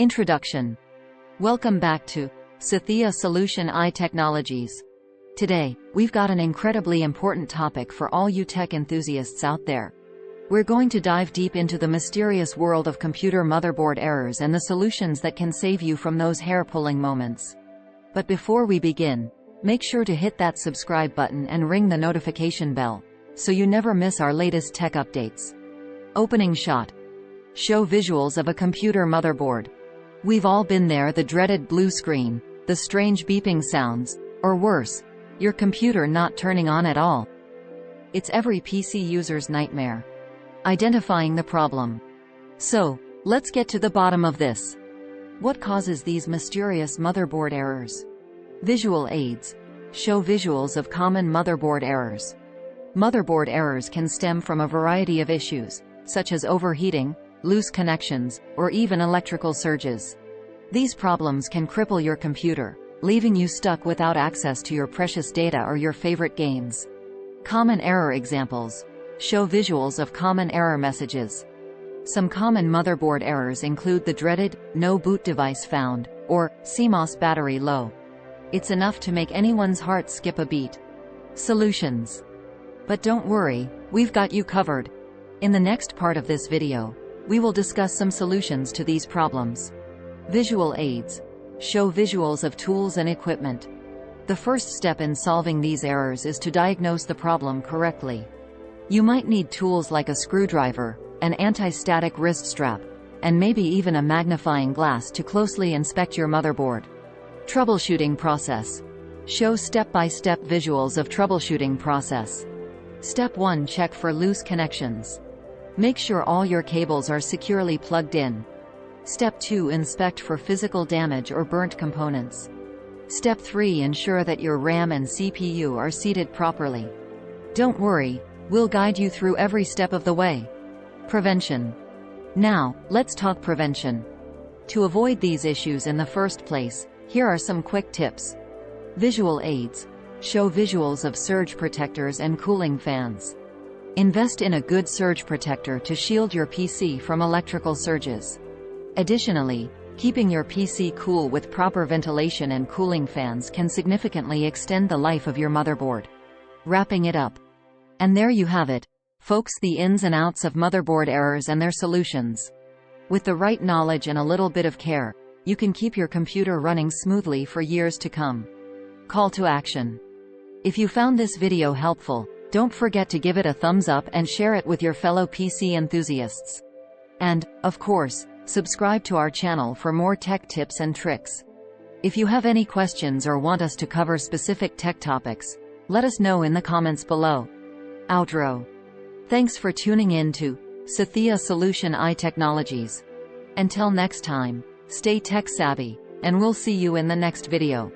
Introduction. Welcome back to Troubleshooting Technologies. Today, we've got an incredibly important topic for all you tech enthusiasts out there. We're going to dive deep into the mysterious world of computer motherboard errors and the solutions that can save you from those hair-pulling moments. But before we begin, make sure to hit that subscribe button and ring the notification bell, so you never miss our latest tech updates. Opening shot. Show visuals of a computer motherboard. We've all been there, the dreaded blue screen, the strange beeping sounds, or worse, your computer not turning on at all. It's every PC user's nightmare. Identifying the problem. So, let's get to the bottom of this. What causes these mysterious motherboard errors? Visual aids. Show visuals of common motherboard errors. Motherboard errors can stem from a variety of issues, such as overheating, loose connections, or even electrical surges. These problems can cripple your computer, leaving you stuck without access to your precious data or your favorite games. Common error examples. Show visuals of common error messages. Some common motherboard errors include the dreaded, "No boot device found," or "CMOS battery low." It's enough to make anyone's heart skip a beat. Solutions. But don't worry, we've got you covered. In the next part of this video, we will discuss some solutions to these problems. Visual aids. Show visuals of tools and equipment. The first step in solving these errors is to diagnose the problem correctly. You might need tools like a screwdriver, an anti-static wrist strap, and maybe even a magnifying glass to closely inspect your motherboard. Troubleshooting process. Show step-by-step visuals of troubleshooting process. Step 1. Check for loose connections. Make sure all your cables are securely plugged in. Step 2. Inspect for physical damage or burnt components. Step 3. Ensure that your RAM and CPU are seated properly. Don't worry, we'll guide you through every step of the way. Prevention. Now, let's talk prevention. To avoid these issues in the first place, here are some quick tips. Visual aids. Show visuals of surge protectors and cooling fans. Invest in a good surge protector to shield your PC from electrical surges. Additionally, keeping your PC cool with proper ventilation and cooling fans can significantly extend the life of your motherboard. Wrapping it up. And there you have it, folks, the ins and outs of motherboard errors and their solutions. With the right knowledge and a little bit of care, you can keep your computer running smoothly for years to come. Call to action. If you found this video helpful, don't forget to give it a thumbs up and share it with your fellow PC enthusiasts. And, of course, subscribe to our channel for more tech tips and tricks. If you have any questions or want us to cover specific tech topics, let us know in the comments below. Outro. Thanks for tuning in to Troubleshooting Technologies. Until next time, stay tech savvy, and we'll see you in the next video.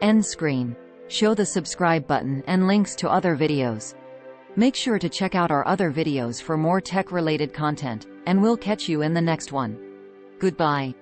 End screen. Show the subscribe button and links to other videos. Make sure to check out our other videos for more tech-related content, and we'll catch you in the next one. Goodbye.